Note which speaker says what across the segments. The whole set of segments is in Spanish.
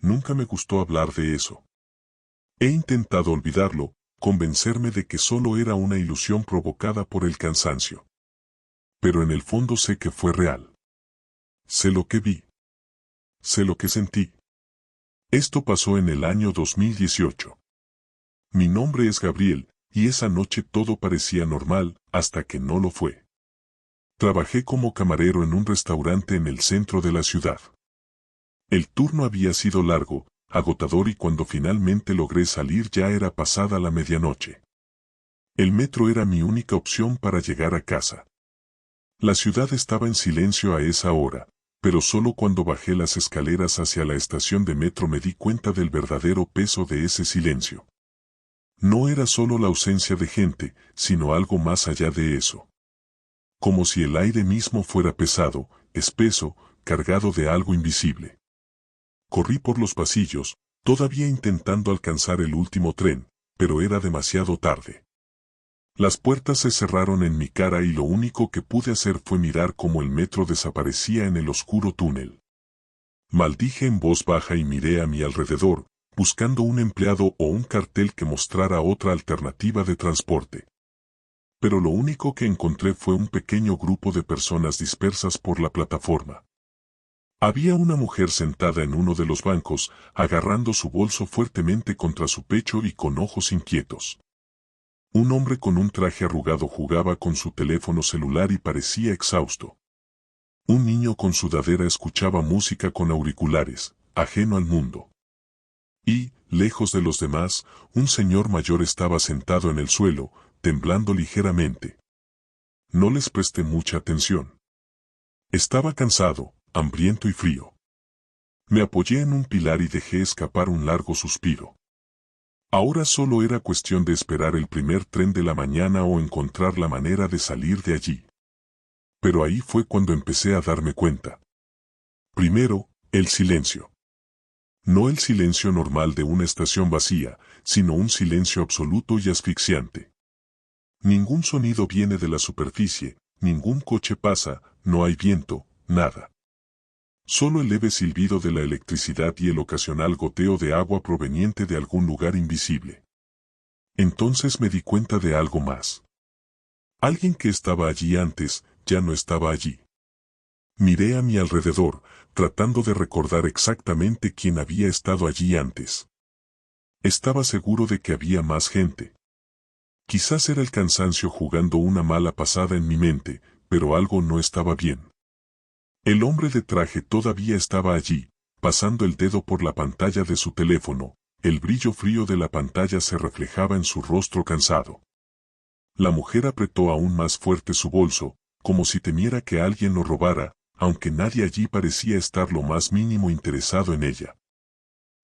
Speaker 1: Nunca me gustó hablar de eso. He intentado olvidarlo, convencerme de que solo era una ilusión provocada por el cansancio. Pero en el fondo sé que fue real. Sé lo que vi. Sé lo que sentí. Esto pasó en el año 2018. Mi nombre es Gabriel, y esa noche todo parecía normal, hasta que no lo fue. Trabajé como camarero en un restaurante en el centro de la ciudad. El turno había sido largo, agotador y cuando finalmente logré salir ya era pasada la medianoche. El metro era mi única opción para llegar a casa. La ciudad estaba en silencio a esa hora, pero solo cuando bajé las escaleras hacia la estación de metro me di cuenta del verdadero peso de ese silencio. No era solo la ausencia de gente, sino algo más allá de eso. Como si el aire mismo fuera pesado, espeso, cargado de algo invisible. Corrí por los pasillos, todavía intentando alcanzar el último tren, pero era demasiado tarde. Las puertas se cerraron en mi cara y lo único que pude hacer fue mirar cómo el metro desaparecía en el oscuro túnel. Maldije en voz baja y miré a mi alrededor, buscando un empleado o un cartel que mostrara otra alternativa de transporte. Pero lo único que encontré fue un pequeño grupo de personas dispersas por la plataforma. Había una mujer sentada en uno de los bancos, agarrando su bolso fuertemente contra su pecho y con ojos inquietos. Un hombre con un traje arrugado jugaba con su teléfono celular y parecía exhausto. Un niño con sudadera escuchaba música con auriculares, ajeno al mundo. Y, lejos de los demás, un señor mayor estaba sentado en el suelo, temblando ligeramente. No les presté mucha atención. Estaba cansado, hambriento y frío. Me apoyé en un pilar y dejé escapar un largo suspiro. Ahora solo era cuestión de esperar el primer tren de la mañana o encontrar la manera de salir de allí. Pero ahí fue cuando empecé a darme cuenta. Primero, el silencio. No el silencio normal de una estación vacía, sino un silencio absoluto y asfixiante. Ningún sonido viene de la superficie, ningún coche pasa, no hay viento, nada. Solo el leve silbido de la electricidad y el ocasional goteo de agua proveniente de algún lugar invisible. Entonces me di cuenta de algo más. Alguien que estaba allí antes, ya no estaba allí. Miré a mi alrededor, tratando de recordar exactamente quién había estado allí antes. Estaba seguro de que había más gente. Quizás era el cansancio jugando una mala pasada en mi mente, pero algo no estaba bien. El hombre de traje todavía estaba allí, pasando el dedo por la pantalla de su teléfono, el brillo frío de la pantalla se reflejaba en su rostro cansado. La mujer apretó aún más fuerte su bolso, como si temiera que alguien lo robara, aunque nadie allí parecía estar lo más mínimo interesado en ella.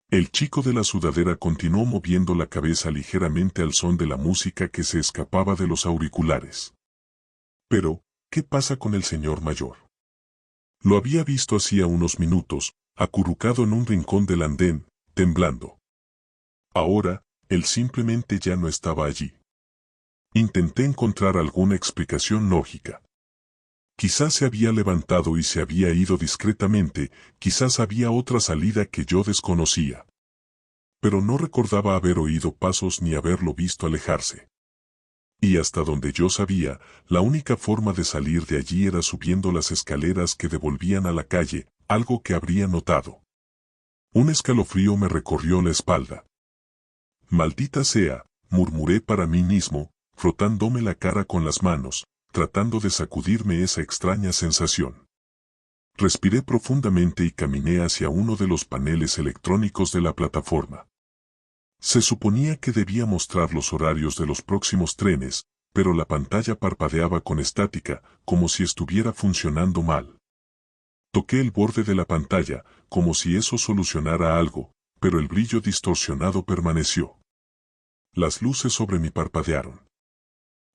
Speaker 1: El chico de la sudadera continuó moviendo la cabeza ligeramente al son de la música que se escapaba de los auriculares. Pero, ¿qué pasa con el señor mayor? Lo había visto hacía unos minutos, acurrucado en un rincón del andén, temblando. Ahora, él simplemente ya no estaba allí. Intenté encontrar alguna explicación lógica. Quizás se había levantado y se había ido discretamente, quizás había otra salida que yo desconocía. Pero no recordaba haber oído pasos ni haberlo visto alejarse. Y hasta donde yo sabía, la única forma de salir de allí era subiendo las escaleras que devolvían a la calle, algo que habría notado. Un escalofrío me recorrió la espalda. Maldita sea, murmuré para mí mismo, frotándome la cara con las manos, tratando de sacudirme esa extraña sensación. Respiré profundamente y caminé hacia uno de los paneles electrónicos de la plataforma. Se suponía que debía mostrar los horarios de los próximos trenes, pero la pantalla parpadeaba con estática, como si estuviera funcionando mal. Toqué el borde de la pantalla, como si eso solucionara algo, pero el brillo distorsionado permaneció. Las luces sobre mí parpadearon.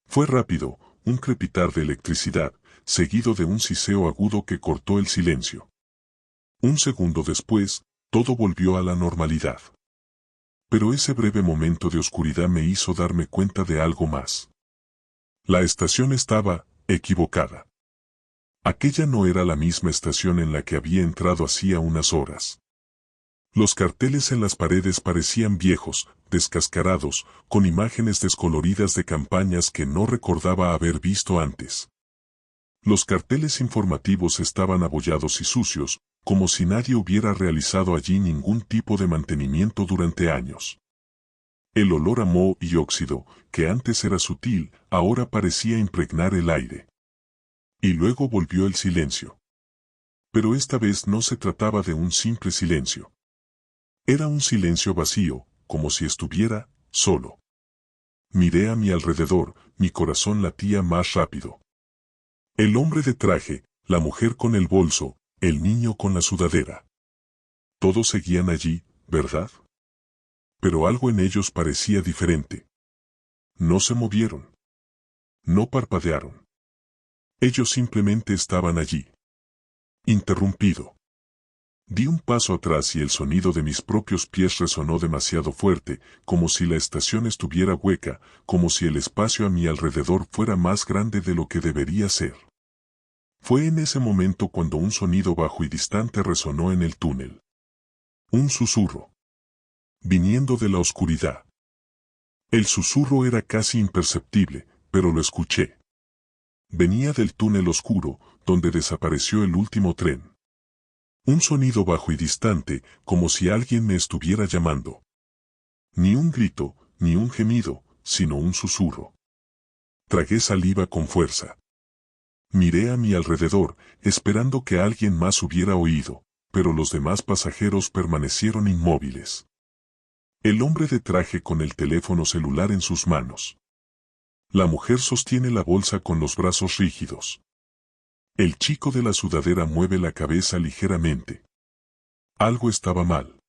Speaker 1: Fue rápido, un crepitar de electricidad, seguido de un siseo agudo que cortó el silencio. Un segundo después, todo volvió a la normalidad. Pero ese breve momento de oscuridad me hizo darme cuenta de algo más. La estación estaba equivocada. Aquella no era la misma estación en la que había entrado hacía unas horas. Los carteles en las paredes parecían viejos, descascarados, con imágenes descoloridas de campañas que no recordaba haber visto antes. Los carteles informativos estaban abollados y sucios, como si nadie hubiera realizado allí ningún tipo de mantenimiento durante años. El olor a moho y óxido, que antes era sutil, ahora parecía impregnar el aire. Y luego volvió el silencio. Pero esta vez no se trataba de un simple silencio. Era un silencio vacío, como si estuviera solo. Miré a mi alrededor, mi corazón latía más rápido. El hombre de traje, la mujer con el bolso, el niño con la sudadera. Todos seguían allí, ¿verdad? Pero algo en ellos parecía diferente. No se movieron. No parpadearon. Ellos simplemente estaban allí. Interrumpido. Di un paso atrás y el sonido de mis propios pies resonó demasiado fuerte, como si la estación estuviera hueca, como si el espacio a mi alrededor fuera más grande de lo que debería ser. Fue en ese momento cuando un sonido bajo y distante resonó en el túnel. Un susurro. Viniendo de la oscuridad. El susurro era casi imperceptible, pero lo escuché. Venía del túnel oscuro, donde desapareció el último tren. Un sonido bajo y distante, como si alguien me estuviera llamando. Ni un grito, ni un gemido, sino un susurro. Tragué saliva con fuerza. Miré a mi alrededor, esperando que alguien más hubiera oído, pero los demás pasajeros permanecieron inmóviles. El hombre de traje con el teléfono celular en sus manos. La mujer sostiene la bolsa con los brazos rígidos. El chico de la sudadera mueve la cabeza ligeramente. Algo estaba mal.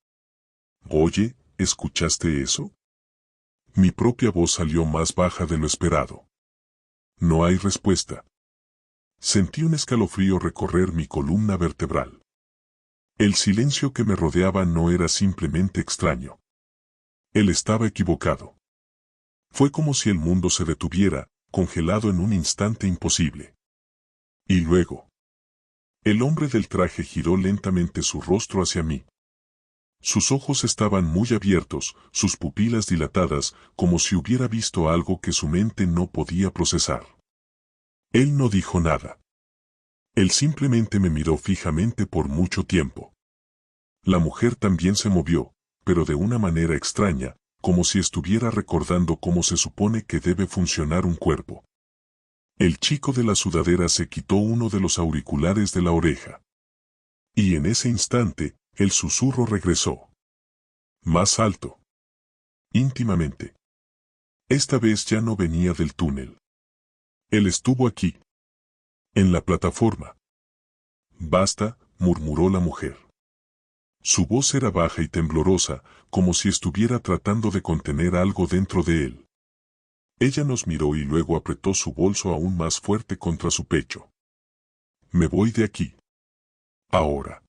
Speaker 1: Oye, ¿escuchaste eso? Mi propia voz salió más baja de lo esperado. No hay respuesta. Sentí un escalofrío recorrer mi columna vertebral. El silencio que me rodeaba no era simplemente extraño. Él estaba equivocado. Fue como si el mundo se detuviera, congelado en un instante imposible. Y luego, el hombre del traje giró lentamente su rostro hacia mí. Sus ojos estaban muy abiertos, sus pupilas dilatadas, como si hubiera visto algo que su mente no podía procesar. Él no dijo nada. Él simplemente me miró fijamente por mucho tiempo. La mujer también se movió, pero de una manera extraña, como si estuviera recordando cómo se supone que debe funcionar un cuerpo. El chico de la sudadera se quitó uno de los auriculares de la oreja. Y en ese instante, el susurro regresó. Más alto. Íntimamente. Esta vez ya no venía del túnel. Él estuvo aquí. En la plataforma. Basta, murmuró la mujer. Su voz era baja y temblorosa, como si estuviera tratando de contener algo dentro de él. Ella nos miró y luego apretó su bolso aún más fuerte contra su pecho. Me voy de aquí. Ahora.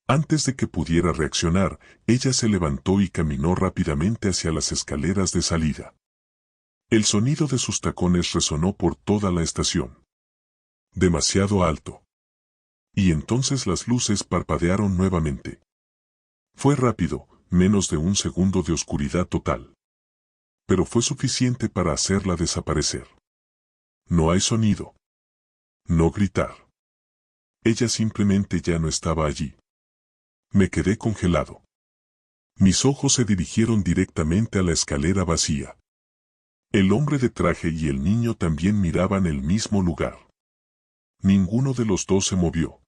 Speaker 1: Antes de que pudiera reaccionar, ella se levantó y caminó rápidamente hacia las escaleras de salida. El sonido de sus tacones resonó por toda la estación. Demasiado alto. Y entonces las luces parpadearon nuevamente. Fue rápido, menos de un segundo de oscuridad total. Pero fue suficiente para hacerla desaparecer. No hay sonido. No gritar. Ella simplemente ya no estaba allí. Me quedé congelado. Mis ojos se dirigieron directamente a la escalera vacía. El hombre de traje y el niño también miraban el mismo lugar. Ninguno de los dos se movió.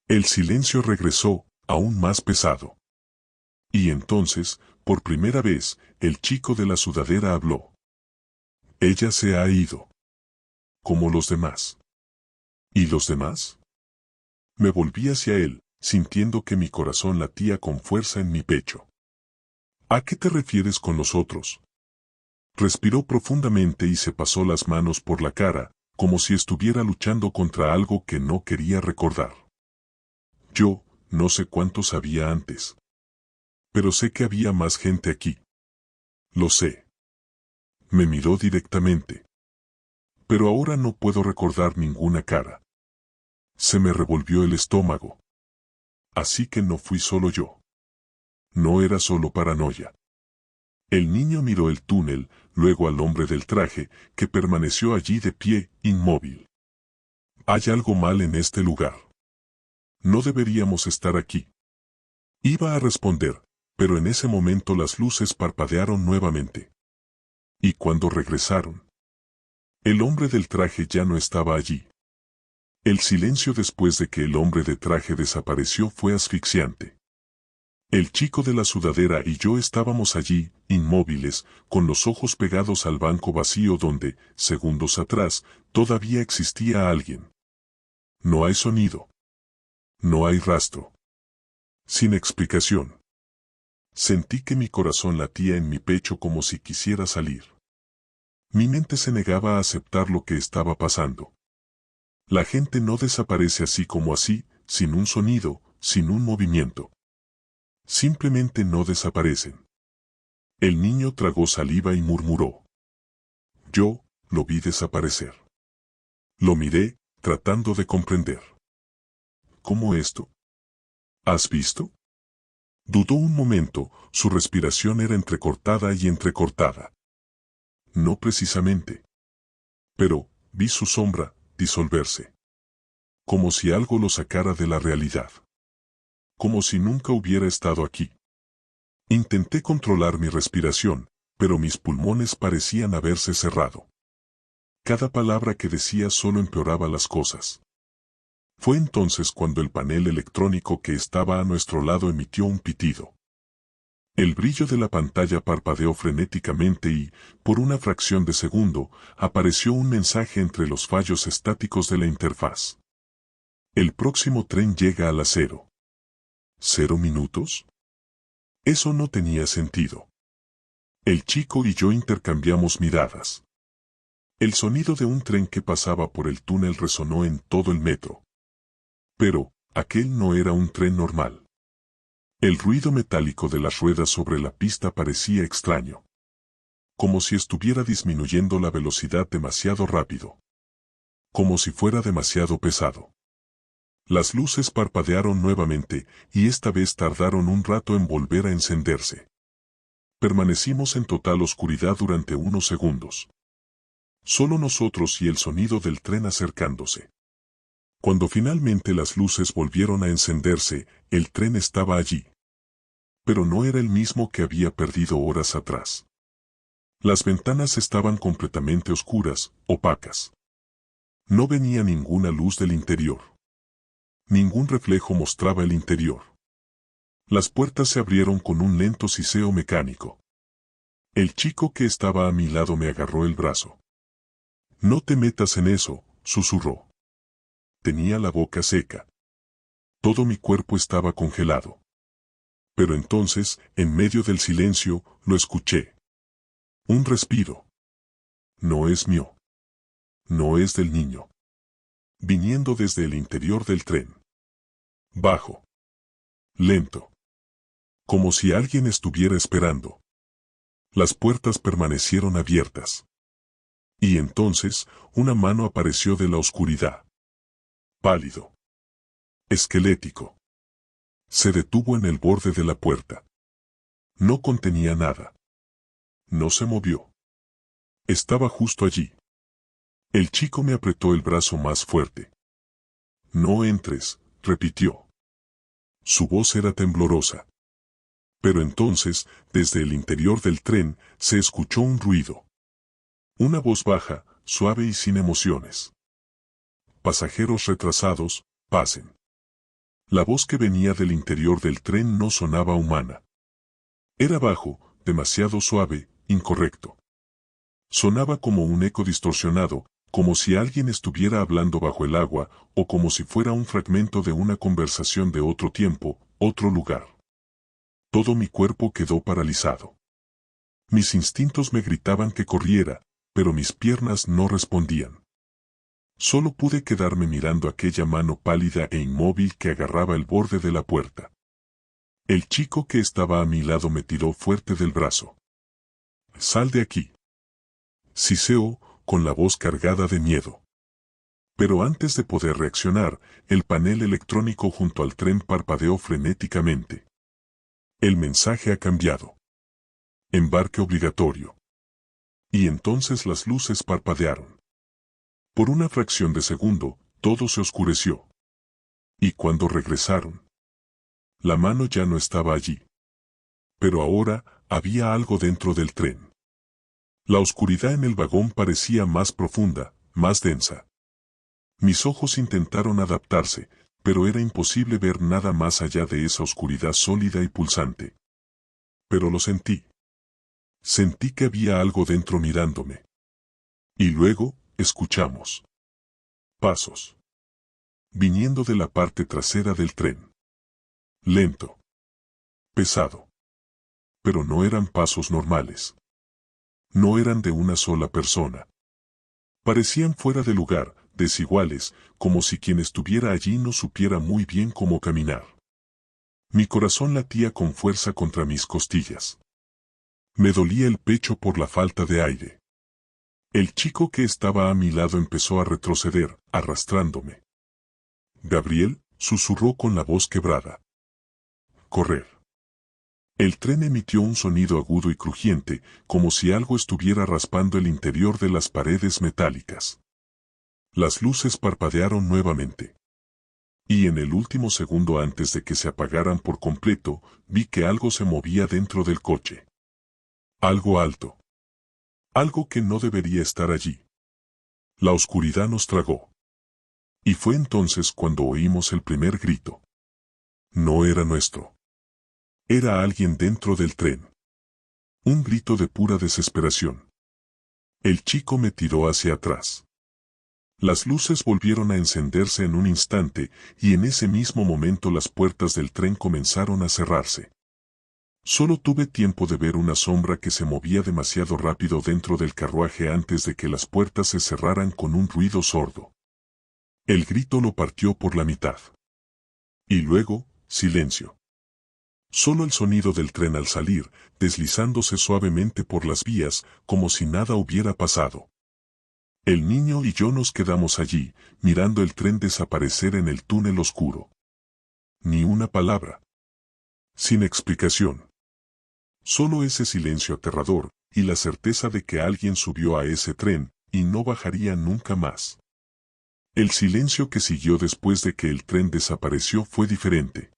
Speaker 1: El silencio regresó, aún más pesado. Y entonces, por primera vez, el chico de la sudadera habló. Ella se ha ido. Como los demás. ¿Y los demás? Me volví hacia él, sintiendo que mi corazón latía con fuerza en mi pecho. ¿A qué te refieres con los otros? Respiró profundamente y se pasó las manos por la cara, como si estuviera luchando contra algo que no quería recordar. Yo, no sé cuántos había antes. Pero sé que había más gente aquí. Lo sé. Me miró directamente. Pero ahora no puedo recordar ninguna cara. Se me revolvió el estómago. Así que no fui solo yo. No era solo paranoia. El niño miró el túnel, luego al hombre del traje, que permaneció allí de pie, inmóvil. Hay algo mal en este lugar. No deberíamos estar aquí. Iba a responder, pero en ese momento las luces parpadearon nuevamente. Y cuando regresaron, el hombre del traje ya no estaba allí. El silencio después de que el hombre de traje desapareció fue asfixiante. El chico de la sudadera y yo estábamos allí, inmóviles, con los ojos pegados al banco vacío donde, segundos atrás, todavía existía alguien. No hay sonido. No hay rastro. Sin explicación. Sentí que mi corazón latía en mi pecho como si quisiera salir. Mi mente se negaba a aceptar lo que estaba pasando. La gente no desaparece así como así, sin un sonido, sin un movimiento. Simplemente no desaparecen. El niño tragó saliva y murmuró. Yo, lo vi desaparecer. Lo miré, tratando de comprender. ¿Cómo esto? ¿Has visto? Dudó un momento, su respiración era entrecortada y entrecortada. No precisamente. Pero, vi su sombra, disolverse. Como si algo lo sacara de la realidad. Como si nunca hubiera estado aquí. Intenté controlar mi respiración, pero mis pulmones parecían haberse cerrado. Cada palabra que decía solo empeoraba las cosas. Fue entonces cuando el panel electrónico que estaba a nuestro lado emitió un pitido. El brillo de la pantalla parpadeó frenéticamente y, por una fracción de segundo, apareció un mensaje entre los fallos estáticos de la interfaz. El próximo tren llega a las 0. ¿0 minutos? Eso no tenía sentido. El chico y yo intercambiamos miradas. El sonido de un tren que pasaba por el túnel resonó en todo el metro. Pero, aquel no era un tren normal. El ruido metálico de las ruedas sobre la pista parecía extraño. Como si estuviera disminuyendo la velocidad demasiado rápido. Como si fuera demasiado pesado. Las luces parpadearon nuevamente, y esta vez tardaron un rato en volver a encenderse. Permanecimos en total oscuridad durante unos segundos. Solo nosotros y el sonido del tren acercándose. Cuando finalmente las luces volvieron a encenderse, el tren estaba allí. Pero no era el mismo que había perdido horas atrás. Las ventanas estaban completamente oscuras, opacas. No venía ninguna luz del interior. Ningún reflejo mostraba el interior. Las puertas se abrieron con un lento siseo mecánico. El chico que estaba a mi lado me agarró el brazo. No te metas en eso, susurró. Tenía la boca seca. Todo mi cuerpo estaba congelado. Pero entonces, en medio del silencio, lo escuché. Un respiro. No es mío. No es del niño. Viniendo desde el interior del tren. Bajo. Lento. Como si alguien estuviera esperando. Las puertas permanecieron abiertas. Y entonces, una mano apareció de la oscuridad. Pálido. Esquelético. Se detuvo en el borde de la puerta. No contenía nada. No se movió. Estaba justo allí. El chico me apretó el brazo más fuerte. No entres, repitió. Su voz era temblorosa. Pero entonces, desde el interior del tren, se escuchó un ruido. Una voz baja, suave y sin emociones. Pasajeros retrasados, pasen. La voz que venía del interior del tren no sonaba humana. Era bajo, demasiado suave, incorrecto. Sonaba como un eco distorsionado, como si alguien estuviera hablando bajo el agua, o como si fuera un fragmento de una conversación de otro tiempo, otro lugar. Todo mi cuerpo quedó paralizado. Mis instintos me gritaban que corriera, pero mis piernas no respondían. Solo pude quedarme mirando aquella mano pálida e inmóvil que agarraba el borde de la puerta. El chico que estaba a mi lado me tiró fuerte del brazo. «Sal de aquí», siseó, con la voz cargada de miedo. Pero antes de poder reaccionar, el panel electrónico junto al tren parpadeó frenéticamente. El mensaje ha cambiado. Embarque obligatorio. Y entonces las luces parpadearon. Por una fracción de segundo, todo se oscureció. Y cuando regresaron, la mano ya no estaba allí. Pero ahora había algo dentro del tren. La oscuridad en el vagón parecía más profunda, más densa. Mis ojos intentaron adaptarse, pero era imposible ver nada más allá de esa oscuridad sólida y pulsante. Pero lo sentí. Sentí que había algo dentro mirándome. Y luego, escuchamos pasos. Viniendo de la parte trasera del tren. Lento. Pesado. Pero no eran pasos normales. No eran de una sola persona. Parecían fuera de lugar, desiguales, como si quien estuviera allí no supiera muy bien cómo caminar. Mi corazón latía con fuerza contra mis costillas. Me dolía el pecho por la falta de aire. El chico que estaba a mi lado empezó a retroceder, arrastrándome. Gabriel, susurró con la voz quebrada. Correr. El tren emitió un sonido agudo y crujiente, como si algo estuviera raspando el interior de las paredes metálicas. Las luces parpadearon nuevamente. Y en el último segundo antes de que se apagaran por completo, vi que algo se movía dentro del coche. Algo alto. Algo que no debería estar allí. La oscuridad nos tragó. Y fue entonces cuando oímos el primer grito. No era nuestro. Era alguien dentro del tren. Un grito de pura desesperación. El chico me tiró hacia atrás. Las luces volvieron a encenderse en un instante, y en ese mismo momento las puertas del tren comenzaron a cerrarse. Solo tuve tiempo de ver una sombra que se movía demasiado rápido dentro del carruaje antes de que las puertas se cerraran con un ruido sordo. El grito lo partió por la mitad. Y luego, silencio. Solo el sonido del tren al salir, deslizándose suavemente por las vías, como si nada hubiera pasado. El niño y yo nos quedamos allí, mirando el tren desaparecer en el túnel oscuro. Ni una palabra. Sin explicación. Solo ese silencio aterrador, y la certeza de que alguien subió a ese tren, y no bajaría nunca más. El silencio que siguió después de que el tren desapareció fue diferente.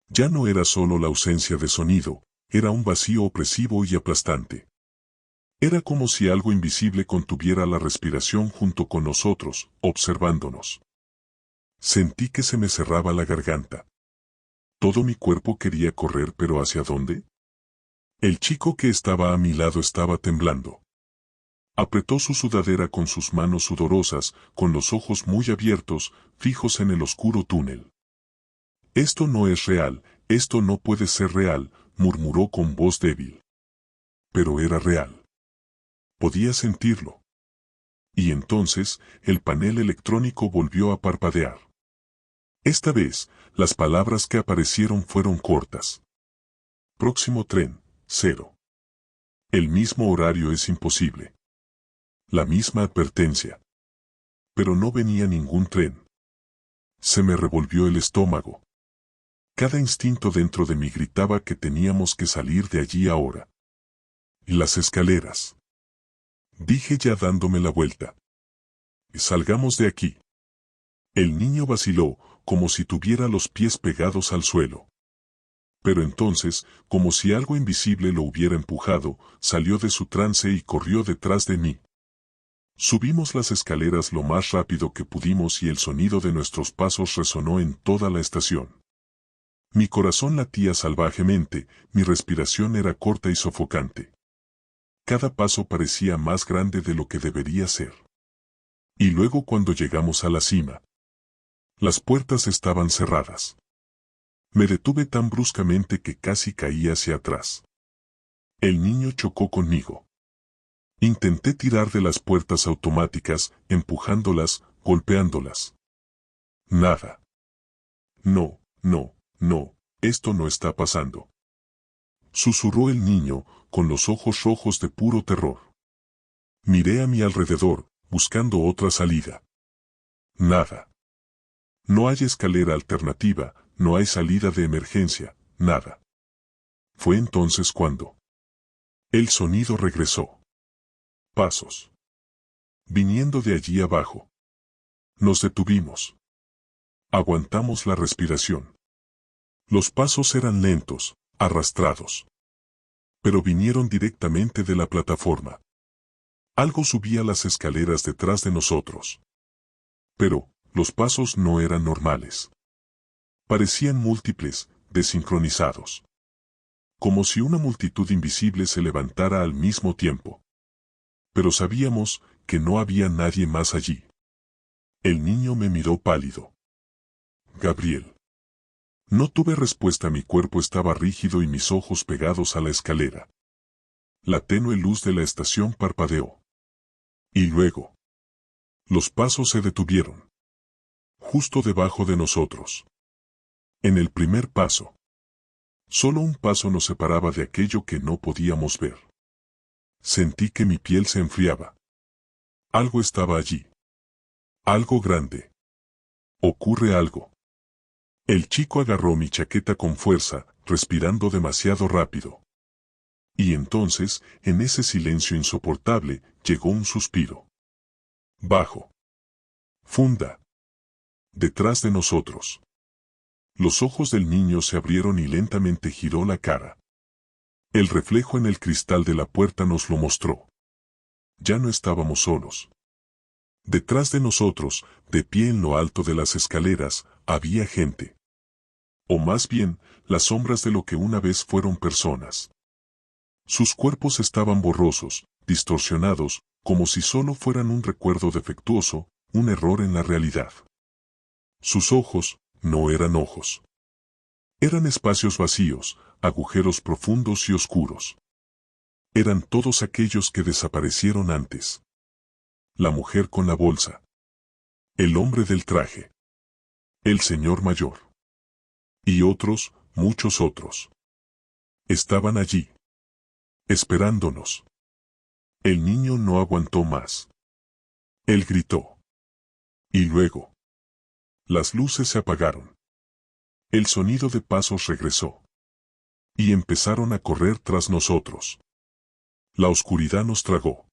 Speaker 1: Ya no era solo la ausencia de sonido, era un vacío opresivo y aplastante. Era como si algo invisible contuviera la respiración junto con nosotros, observándonos. Sentí que se me cerraba la garganta. Todo mi cuerpo quería correr, pero ¿hacia dónde? El chico que estaba a mi lado estaba temblando. Apretó su sudadera con sus manos sudorosas, con los ojos muy abiertos, fijos en el oscuro túnel. Esto no es real, esto no puede ser real, murmuró con voz débil. Pero era real. Podía sentirlo. Y entonces, el panel electrónico volvió a parpadear. Esta vez, las palabras que aparecieron fueron cortas. Próximo tren, 0. El mismo horario es imposible. La misma advertencia. Pero no venía ningún tren. Se me revolvió el estómago. Cada instinto dentro de mí gritaba que teníamos que salir de allí ahora. Y las escaleras. Dije ya dándome la vuelta. Salgamos de aquí. El niño vaciló, como si tuviera los pies pegados al suelo. Pero entonces, como si algo invisible lo hubiera empujado, salió de su trance y corrió detrás de mí. Subimos las escaleras lo más rápido que pudimos y el sonido de nuestros pasos resonó en toda la estación. Mi corazón latía salvajemente, mi respiración era corta y sofocante. Cada paso parecía más grande de lo que debería ser. Y luego cuando llegamos a la cima, las puertas estaban cerradas. Me detuve tan bruscamente que casi caí hacia atrás. El niño chocó conmigo. Intenté tirar de las puertas automáticas, empujándolas, golpeándolas. Nada. No, no, no, esto no está pasando. Susurró el niño, con los ojos rojos de puro terror. Miré a mi alrededor, buscando otra salida. Nada. No hay escalera alternativa, no hay salida de emergencia, nada. Fue entonces cuando el sonido regresó. Pasos. Viniendo de allí abajo. Nos detuvimos. Aguantamos la respiración. Los pasos eran lentos, arrastrados. Pero vinieron directamente de la plataforma. Algo subía las escaleras detrás de nosotros. Pero, los pasos no eran normales. Parecían múltiples, desincronizados. Como si una multitud invisible se levantara al mismo tiempo. Pero sabíamos que no había nadie más allí. El niño me miró pálido. Gabriel. No tuve respuesta, mi cuerpo estaba rígido y mis ojos pegados a la escalera. La tenue luz de la estación parpadeó. Y luego. Los pasos se detuvieron. Justo debajo de nosotros. En el primer paso. Solo un paso nos separaba de aquello que no podíamos ver. Sentí que mi piel se enfriaba. Algo estaba allí. Algo grande. Ocurre algo. El chico agarró mi chaqueta con fuerza, respirando demasiado rápido. Y entonces, en ese silencio insoportable, llegó un suspiro. Bajo. Funda. Detrás de nosotros. Los ojos del niño se abrieron y lentamente giró la cara. El reflejo en el cristal de la puerta nos lo mostró. Ya no estábamos solos. Detrás de nosotros, de pie en lo alto de las escaleras, había gente. O más bien, las sombras de lo que una vez fueron personas. Sus cuerpos estaban borrosos, distorsionados, como si solo fueran un recuerdo defectuoso, un error en la realidad. Sus ojos, no eran ojos. Eran espacios vacíos, agujeros profundos y oscuros. Eran todos aquellos que desaparecieron antes. La mujer con la bolsa. El hombre del traje. El señor mayor. Y otros, muchos otros. Estaban allí. Esperándonos. El niño no aguantó más. Él gritó. Y luego. Las luces se apagaron. El sonido de pasos regresó. Y empezaron a correr tras nosotros. La oscuridad nos tragó.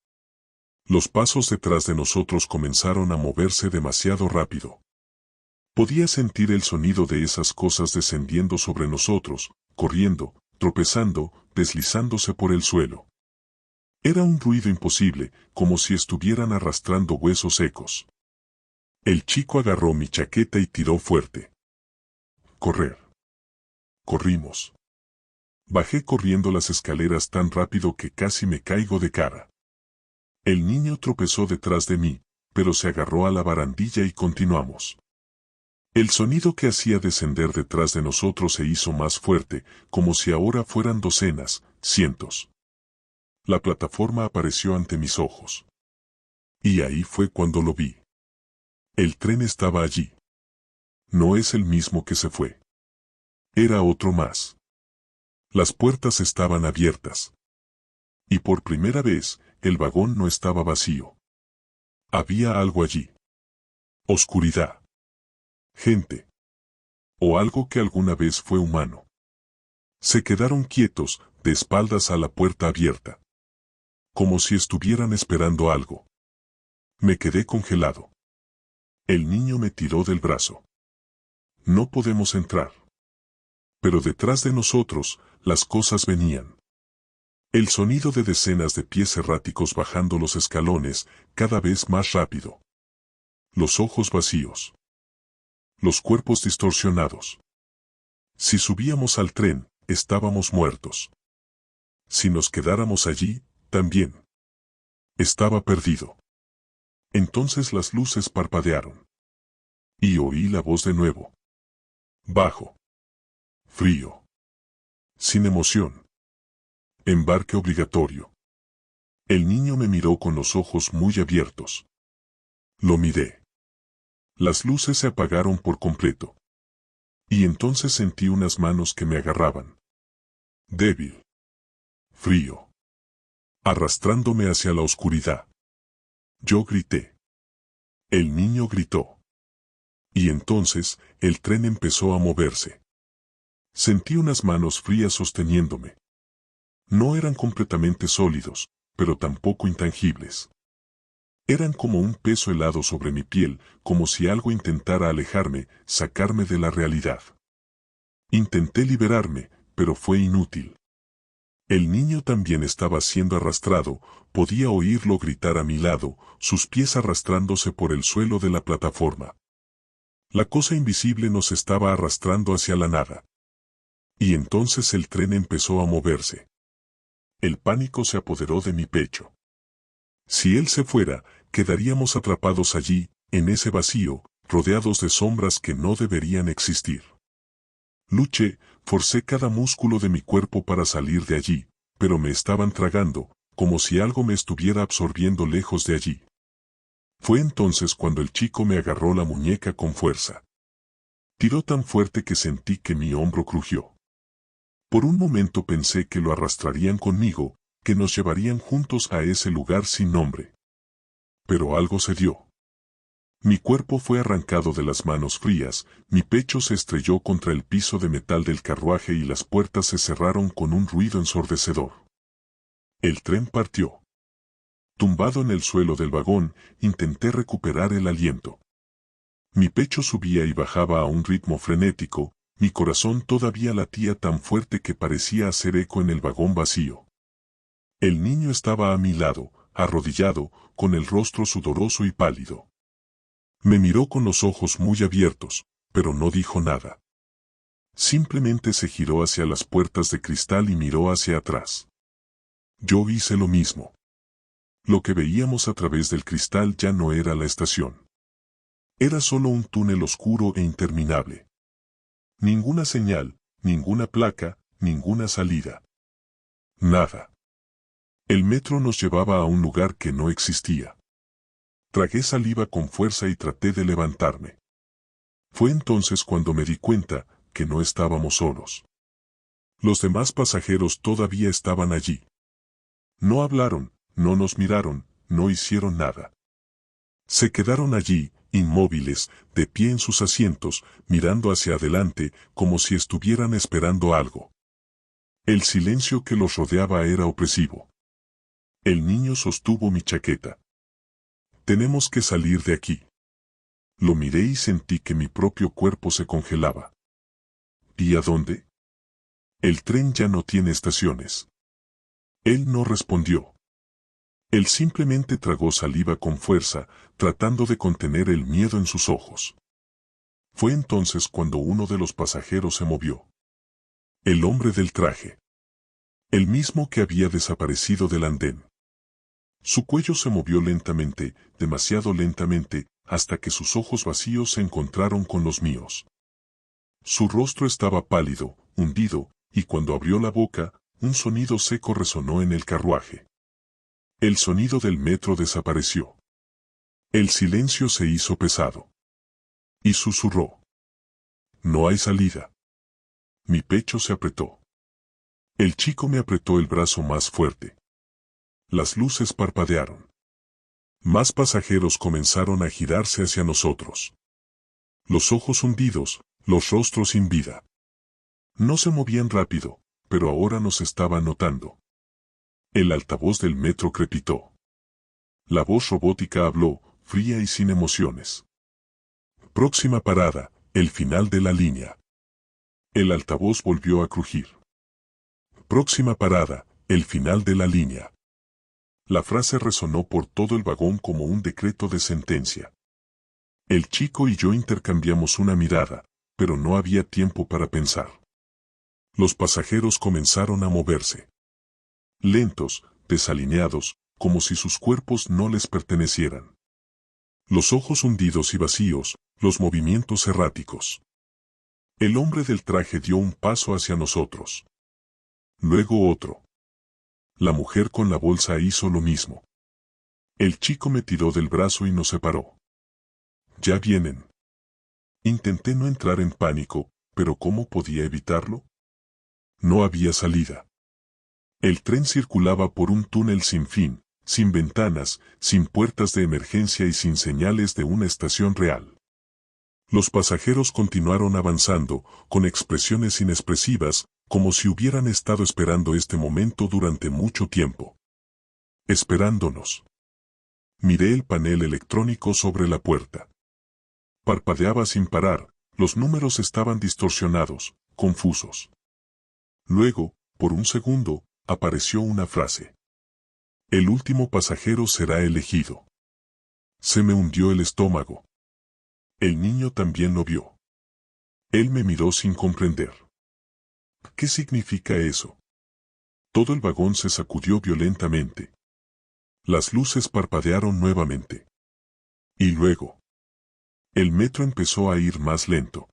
Speaker 1: Los pasos detrás de nosotros comenzaron a moverse demasiado rápido. Podía sentir el sonido de esas cosas descendiendo sobre nosotros, corriendo, tropezando, deslizándose por el suelo. Era un ruido imposible, como si estuvieran arrastrando huesos secos. El chico agarró mi chaqueta y tiró fuerte. Correr. Corrimos. Bajé corriendo las escaleras tan rápido que casi me caigo de cara. El niño tropezó detrás de mí, pero se agarró a la barandilla y continuamos. El sonido que hacía descender detrás de nosotros se hizo más fuerte, como si ahora fueran docenas, cientos. La plataforma apareció ante mis ojos. Y ahí fue cuando lo vi. El tren estaba allí. No es el mismo que se fue. Era otro más. Las puertas estaban abiertas. Y por primera vez, el vagón no estaba vacío. Había algo allí. Oscuridad. Gente. O algo que alguna vez fue humano. Se quedaron quietos, de espaldas a la puerta abierta. Como si estuvieran esperando algo. Me quedé congelado. El niño me tiró del brazo. No podemos entrar. Pero detrás de nosotros, las cosas venían. El sonido de decenas de pies erráticos bajando los escalones, cada vez más rápido. Los ojos vacíos. Los cuerpos distorsionados. Si subíamos al tren, estábamos muertos. Si nos quedáramos allí, también. Estaba perdido. Entonces las luces parpadearon. Y oí la voz de nuevo. Bajo. Frío. Sin emoción. Embarque obligatorio. El niño me miró con los ojos muy abiertos. Lo miré. Las luces se apagaron por completo. Y entonces sentí unas manos que me agarraban. Débil. Frío. Arrastrándome hacia la oscuridad. Yo grité. El niño gritó. Y entonces, el tren empezó a moverse. Sentí unas manos frías sosteniéndome. No eran completamente sólidos, pero tampoco intangibles. Eran como un peso helado sobre mi piel, como si algo intentara alejarme, sacarme de la realidad. Intenté liberarme, pero fue inútil. El niño también estaba siendo arrastrado, podía oírlo gritar a mi lado, sus pies arrastrándose por el suelo de la plataforma. La cosa invisible nos estaba arrastrando hacia la nada. Y entonces el tren empezó a moverse. El pánico se apoderó de mi pecho. Si él se fuera, quedaríamos atrapados allí, en ese vacío, rodeados de sombras que no deberían existir. Luché, forcé cada músculo de mi cuerpo para salir de allí, pero me estaban tragando, como si algo me estuviera absorbiendo lejos de allí. Fue entonces cuando el chico me agarró la muñeca con fuerza. Tiró tan fuerte que sentí que mi hombro crujió. Por un momento pensé que lo arrastrarían conmigo, que nos llevarían juntos a ese lugar sin nombre. Pero algo se dio. Mi cuerpo fue arrancado de las manos frías, mi pecho se estrelló contra el piso de metal del carruaje y las puertas se cerraron con un ruido ensordecedor. El tren partió. Tumbado en el suelo del vagón, intenté recuperar el aliento. Mi pecho subía y bajaba a un ritmo frenético, mi corazón todavía latía tan fuerte que parecía hacer eco en el vagón vacío. El niño estaba a mi lado, arrodillado, con el rostro sudoroso y pálido. Me miró con los ojos muy abiertos, pero no dijo nada. Simplemente se giró hacia las puertas de cristal y miró hacia atrás. Yo hice lo mismo. Lo que veíamos a través del cristal ya no era la estación. Era solo un túnel oscuro e interminable. Ninguna señal, ninguna placa, ninguna salida. Nada. El metro nos llevaba a un lugar que no existía. Tragué saliva con fuerza y traté de levantarme. Fue entonces cuando me di cuenta que no estábamos solos. Los demás pasajeros todavía estaban allí. No hablaron, no nos miraron, no hicieron nada. Se quedaron allí, inmóviles, de pie en sus asientos, mirando hacia adelante, como si estuvieran esperando algo. El silencio que los rodeaba era opresivo. El niño sostuvo mi chaqueta. Tenemos que salir de aquí. Lo miré y sentí que mi propio cuerpo se congelaba. ¿Y a dónde? El tren ya no tiene estaciones. Él no respondió. Él simplemente tragó saliva con fuerza, tratando de contener el miedo en sus ojos. Fue entonces cuando uno de los pasajeros se movió. El hombre del traje. El mismo que había desaparecido del andén. Su cuello se movió lentamente, demasiado lentamente, hasta que sus ojos vacíos se encontraron con los míos. Su rostro estaba pálido, hundido, y cuando abrió la boca, un sonido seco resonó en el carruaje. El sonido del metro desapareció. El silencio se hizo pesado. Y susurró. No hay salida. Mi pecho se apretó. El chico me apretó el brazo más fuerte. Las luces parpadearon. Más pasajeros comenzaron a girarse hacia nosotros. Los ojos hundidos, los rostros sin vida. No se movían rápido, pero ahora nos estaban notando. El altavoz del metro crepitó. La voz robótica habló, fría y sin emociones. Próxima parada, el final de la línea. El altavoz volvió a crujir. Próxima parada, el final de la línea. La frase resonó por todo el vagón como un decreto de sentencia. El chico y yo intercambiamos una mirada, pero no había tiempo para pensar. Los pasajeros comenzaron a moverse. Lentos, desalineados, como si sus cuerpos no les pertenecieran. Los ojos hundidos y vacíos, los movimientos erráticos. El hombre del traje dio un paso hacia nosotros. Luego otro. La mujer con la bolsa hizo lo mismo. El chico me tiró del brazo y nos separó. Ya vienen. Intenté no entrar en pánico, pero ¿cómo podía evitarlo? No había salida. El tren circulaba por un túnel sin fin, sin ventanas, sin puertas de emergencia y sin señales de una estación real. Los pasajeros continuaron avanzando, con expresiones inexpresivas, como si hubieran estado esperando este momento durante mucho tiempo. Esperándonos. Miré el panel electrónico sobre la puerta. Parpadeaba sin parar, los números estaban distorsionados, confusos. Luego, por un segundo, apareció una frase. El último pasajero será elegido. Se me hundió el estómago. El niño también lo vio. Él me miró sin comprender. ¿Qué significa eso? Todo el vagón se sacudió violentamente. Las luces parpadearon nuevamente. Y luego, el metro empezó a ir más lento.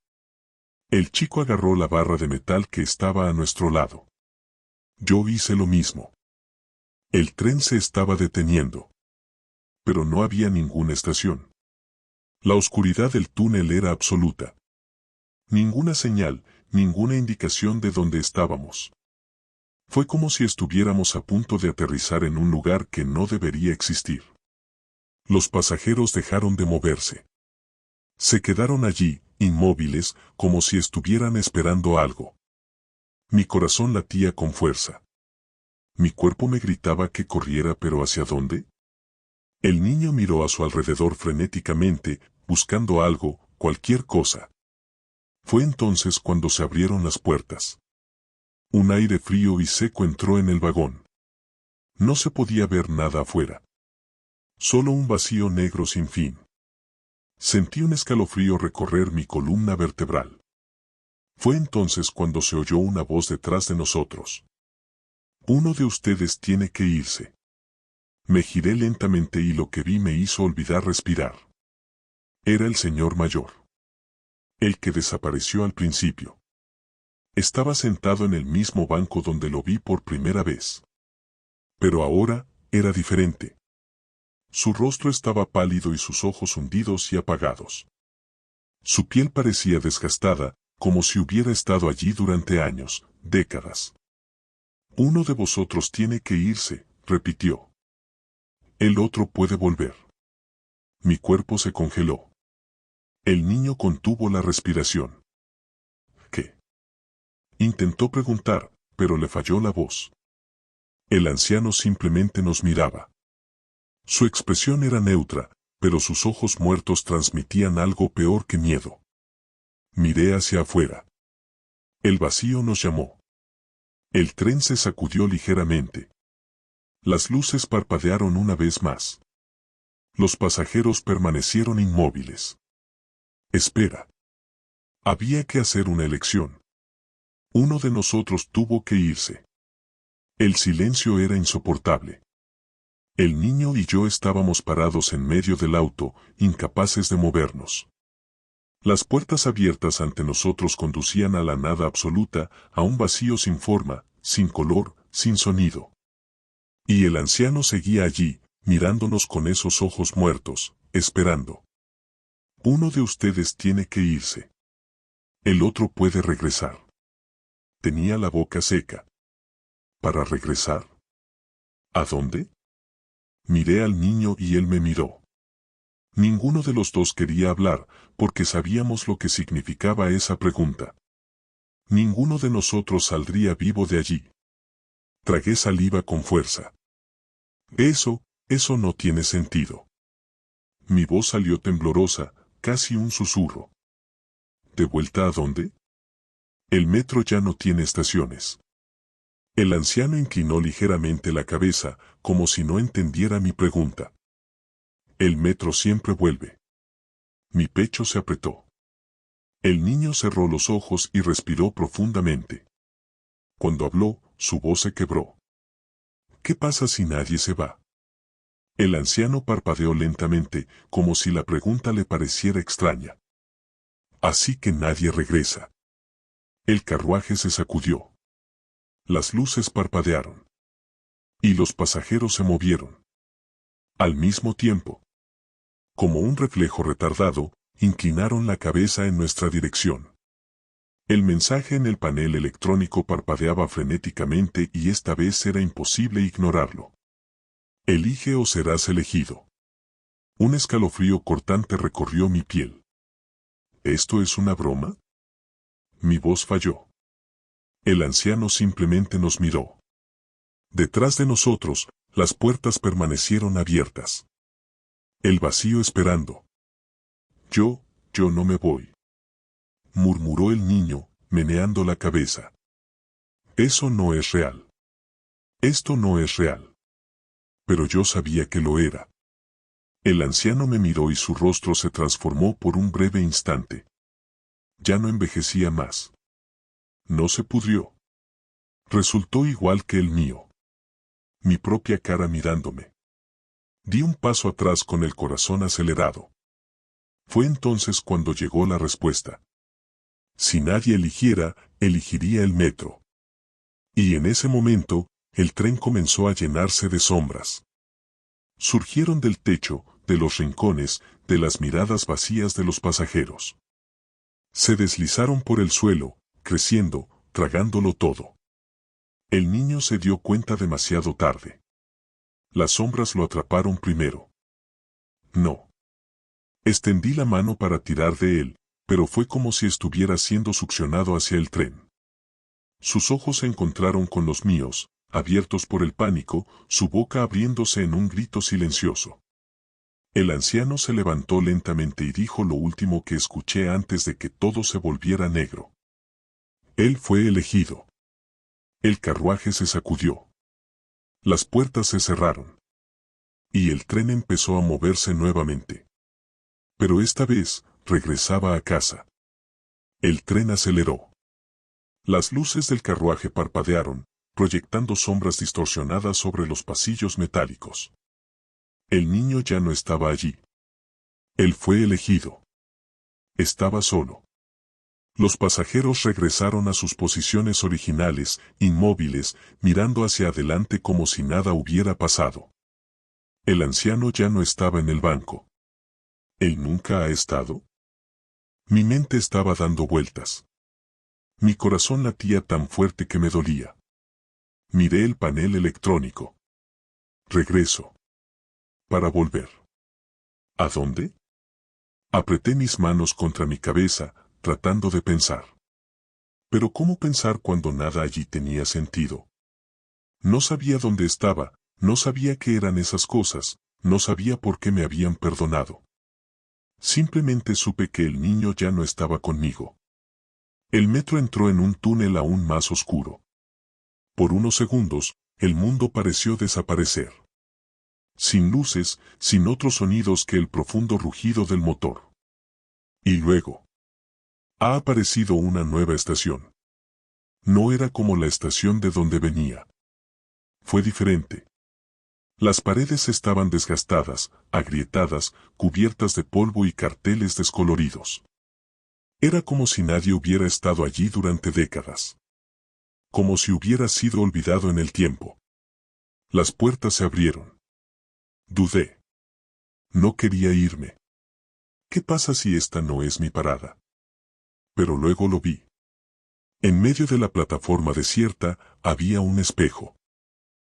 Speaker 1: El chico agarró la barra de metal que estaba a nuestro lado. Yo hice lo mismo. El tren se estaba deteniendo. Pero no había ninguna estación. La oscuridad del túnel era absoluta. Ninguna señal, ninguna indicación de dónde estábamos. Fue como si estuviéramos a punto de aterrizar en un lugar que no debería existir. Los pasajeros dejaron de moverse. Se quedaron allí, inmóviles, como si estuvieran esperando algo. Mi corazón latía con fuerza. Mi cuerpo me gritaba que corriera, pero ¿hacia dónde? El niño miró a su alrededor frenéticamente, buscando algo, cualquier cosa. Fue entonces cuando se abrieron las puertas. Un aire frío y seco entró en el vagón. No se podía ver nada afuera. Solo un vacío negro sin fin. Sentí un escalofrío recorrer mi columna vertebral. Fue entonces cuando se oyó una voz detrás de nosotros. Uno de ustedes tiene que irse. Me giré lentamente y lo que vi me hizo olvidar respirar. Era el señor mayor. El que desapareció al principio. Estaba sentado en el mismo banco donde lo vi por primera vez. Pero ahora, era diferente. Su rostro estaba pálido y sus ojos hundidos y apagados. Su piel parecía desgastada, como si hubiera estado allí durante años, décadas. Uno de vosotros tiene que irse, repitió. El otro puede volver. Mi cuerpo se congeló. El niño contuvo la respiración. ¿Qué? Intentó preguntar, pero le falló la voz. El anciano simplemente nos miraba. Su expresión era neutra, pero sus ojos muertos transmitían algo peor que miedo. Miré hacia afuera. El vacío nos llamó. El tren se sacudió ligeramente. Las luces parpadearon una vez más. Los pasajeros permanecieron inmóviles. Espera. Había que hacer una elección. Uno de nosotros tuvo que irse. El silencio era insoportable. El niño y yo estábamos parados en medio del auto, incapaces de movernos. Las puertas abiertas ante nosotros conducían a la nada absoluta, a un vacío sin forma, sin color, sin sonido. Y el anciano seguía allí, mirándonos con esos ojos muertos, esperando. Uno de ustedes tiene que irse. El otro puede regresar. Tenía la boca seca. ¿Para regresar? ¿A dónde? Miré al niño y él me miró. Ninguno de los dos quería hablar, porque sabíamos lo que significaba esa pregunta. Ninguno de nosotros saldría vivo de allí. Tragué saliva con fuerza. Eso no tiene sentido. Mi voz salió temblorosa, casi un susurro. ¿De vuelta a dónde? El metro ya no tiene estaciones. El anciano inclinó ligeramente la cabeza, como si no entendiera mi pregunta. El metro siempre vuelve. Mi pecho se apretó. El niño cerró los ojos y respiró profundamente. Cuando habló, su voz se quebró. ¿Qué pasa si nadie se va? El anciano parpadeó lentamente, como si la pregunta le pareciera extraña. Así que nadie regresa. El carruaje se sacudió. Las luces parpadearon. Y los pasajeros se movieron. Al mismo tiempo. Como un reflejo retardado, inclinaron la cabeza en nuestra dirección. El mensaje en el panel electrónico parpadeaba frenéticamente y esta vez era imposible ignorarlo. Elige o serás elegido. Un escalofrío cortante recorrió mi piel. ¿Esto es una broma? Mi voz falló. El anciano simplemente nos miró. Detrás de nosotros, las puertas permanecieron abiertas. El vacío esperando. Yo no me voy, murmuró el niño, meneando la cabeza. Eso no es real. Esto no es real. Pero yo sabía que lo era. El anciano me miró y su rostro se transformó por un breve instante. Ya no envejecía más. No se pudrió. Resultó igual que el mío. Mi propia cara mirándome. Di un paso atrás con el corazón acelerado. Fue entonces cuando llegó la respuesta. Si nadie eligiera, elegiría el metro. Y en ese momento, el tren comenzó a llenarse de sombras. Surgieron del techo, de los rincones, de las miradas vacías de los pasajeros. Se deslizaron por el suelo, creciendo, tragándolo todo. El niño se dio cuenta demasiado tarde. Las sombras lo atraparon primero. No. Extendí la mano para tirar de él, pero fue como si estuviera siendo succionado hacia el tren. Sus ojos se encontraron con los míos, abiertos por el pánico, su boca abriéndose en un grito silencioso. El anciano se levantó lentamente y dijo lo último que escuché antes de que todo se volviera negro. Él fue elegido. El carruaje se sacudió. Las puertas se cerraron. Y el tren empezó a moverse nuevamente. Pero esta vez, regresaba a casa. El tren aceleró. Las luces del carruaje parpadearon, proyectando sombras distorsionadas sobre los pasillos metálicos. El niño ya no estaba allí. Él fue elegido. Estaba solo. Los pasajeros regresaron a sus posiciones originales, inmóviles, mirando hacia adelante como si nada hubiera pasado. El anciano ya no estaba en el banco. ¿Él nunca ha estado? Mi mente estaba dando vueltas. Mi corazón latía tan fuerte que me dolía. Miré el panel electrónico. Regreso. Para volver. ¿A dónde? Apreté mis manos contra mi cabeza, tratando de pensar. Pero ¿cómo pensar cuando nada allí tenía sentido? No sabía dónde estaba, no sabía qué eran esas cosas, no sabía por qué me habían perdonado. Simplemente supe que el niño ya no estaba conmigo. El metro entró en un túnel aún más oscuro. Por unos segundos, el mundo pareció desaparecer. Sin luces, sin otros sonidos que el profundo rugido del motor. Y luego, ha aparecido una nueva estación. No era como la estación de donde venía. Fue diferente. Las paredes estaban desgastadas, agrietadas, cubiertas de polvo y carteles descoloridos. Era como si nadie hubiera estado allí durante décadas. Como si hubiera sido olvidado en el tiempo. Las puertas se abrieron. Dudé. No quería irme. ¿Qué pasa si esta no es mi parada? Pero luego lo vi. En medio de la plataforma desierta, había un espejo.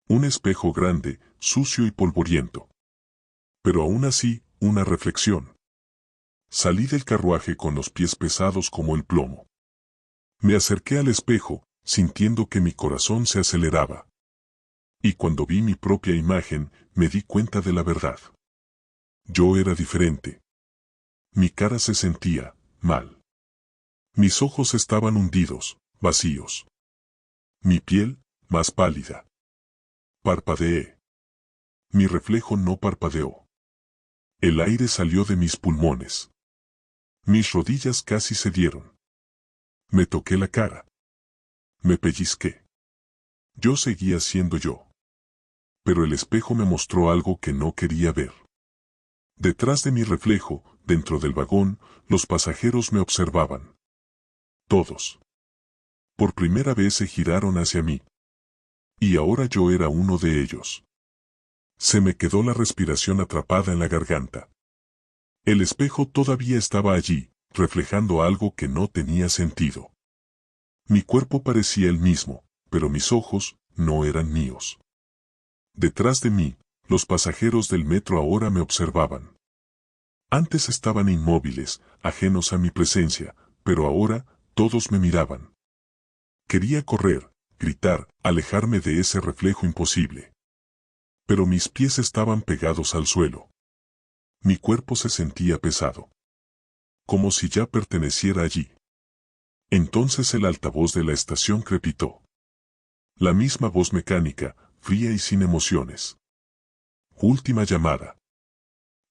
Speaker 1: Un espejo grande, sucio y polvoriento. Pero aún así, una reflexión. Salí del carruaje con los pies pesados como el plomo. Me acerqué al espejo, sintiendo que mi corazón se aceleraba. Y cuando vi mi propia imagen, me di cuenta de la verdad. Yo era diferente. Mi cara se sentía mal. Mis ojos estaban hundidos, vacíos. Mi piel, más pálida. Parpadeé. Mi reflejo no parpadeó. El aire salió de mis pulmones. Mis rodillas casi cedieron. Me toqué la cara. Me pellizqué. Yo seguía siendo yo. Pero el espejo me mostró algo que no quería ver. Detrás de mi reflejo, dentro del vagón, los pasajeros me observaban. Todos. Por primera vez se giraron hacia mí. Y ahora yo era uno de ellos. Se me quedó la respiración atrapada en la garganta. El espejo todavía estaba allí, reflejando algo que no tenía sentido. Mi cuerpo parecía el mismo, pero mis ojos no eran míos. Detrás de mí, los pasajeros del metro ahora me observaban. Antes estaban inmóviles, ajenos a mi presencia, pero ahora, todos me miraban. Quería correr, gritar, alejarme de ese reflejo imposible. Pero mis pies estaban pegados al suelo. Mi cuerpo se sentía pesado. Como si ya perteneciera allí. Entonces el altavoz de la estación crepitó. La misma voz mecánica, fría y sin emociones. Última llamada.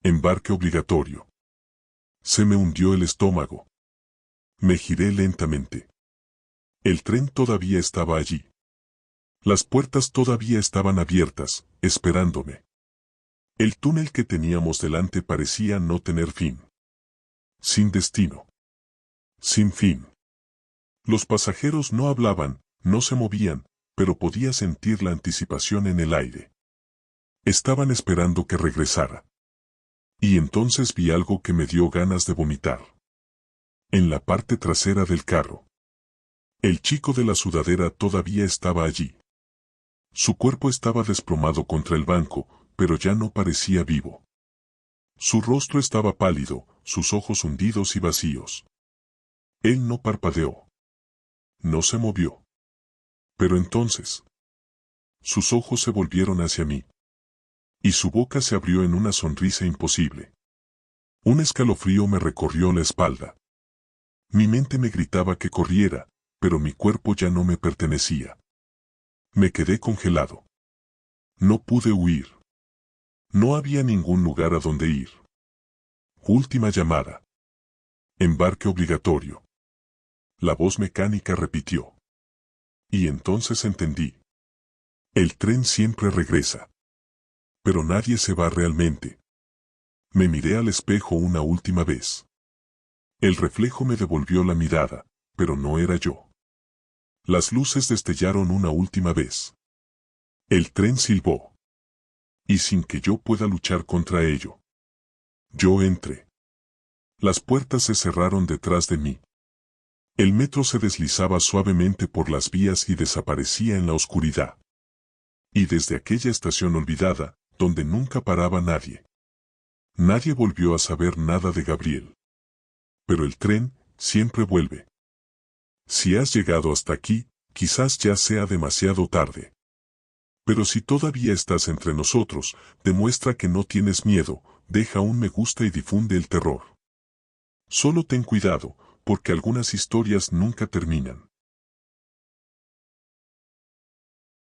Speaker 1: Embarque obligatorio. Se me hundió el estómago. Me giré lentamente. El tren todavía estaba allí. Las puertas todavía estaban abiertas, esperándome. El túnel que teníamos delante parecía no tener fin. Sin destino. Sin fin. Los pasajeros no hablaban, no se movían, pero podía sentir la anticipación en el aire. Estaban esperando que regresara. Y entonces vi algo que me dio ganas de vomitar. En la parte trasera del carro. El chico de la sudadera todavía estaba allí. Su cuerpo estaba desplomado contra el banco, pero ya no parecía vivo. Su rostro estaba pálido, sus ojos hundidos y vacíos. Él no parpadeó. No se movió. Pero entonces, sus ojos se volvieron hacia mí. Y su boca se abrió en una sonrisa imposible. Un escalofrío me recorrió la espalda. Mi mente me gritaba que corriera, pero mi cuerpo ya no me pertenecía. Me quedé congelado. No pude huir. No había ningún lugar a donde ir. Última llamada. Embarque obligatorio. La voz mecánica repitió. Y entonces entendí. El tren siempre regresa. Pero nadie se va realmente. Me miré al espejo una última vez. El reflejo me devolvió la mirada, pero no era yo. Las luces destellaron una última vez. El tren silbó. Y sin que yo pueda luchar contra ello. Yo entré. Las puertas se cerraron detrás de mí. El metro se deslizaba suavemente por las vías y desaparecía en la oscuridad. Y desde aquella estación olvidada, donde nunca paraba nadie. Nadie volvió a saber nada de Gabriel. Pero el tren siempre vuelve. Si has llegado hasta aquí, quizás ya sea demasiado tarde. Pero si todavía estás entre nosotros, demuestra que no tienes miedo, deja un me gusta y difunde el terror. Solo ten cuidado, porque algunas historias nunca terminan.